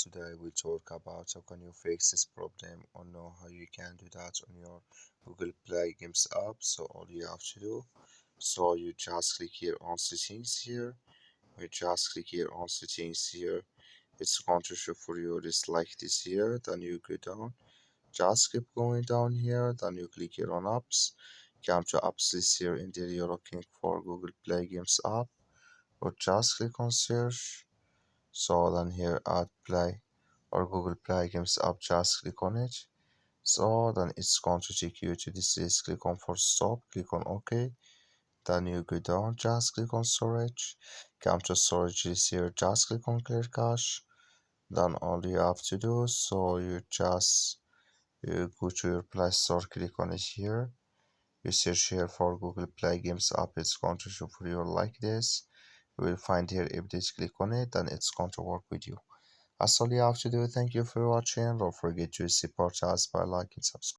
Today we talk about how can you fix this problem or know how you can do that on your Google Play Games app. So all you have to do, so you just click here on settings here. We just click here on settings here. It's going to show for you this like this here. Then you go down. Just keep going down here. Then you click here on apps. Come to apps list here. In there you're looking for Google Play Games app. Or just click on search. So then here add play or Google Play Games app, just click on it. So then it's going to take you to this list. Click on for stop, click on OK. Then you go down, just click on storage. Come to storage list here, just click on clear cache. Then all you have to do, so you go to your Play Store, click on it here. You search here for Google Play Games app, it's going to show for you like this. You will find here update, click on it, and it's going to work with you. That's all you have to do. Thank you for watching. Don't forget to support us by liking, subscribe.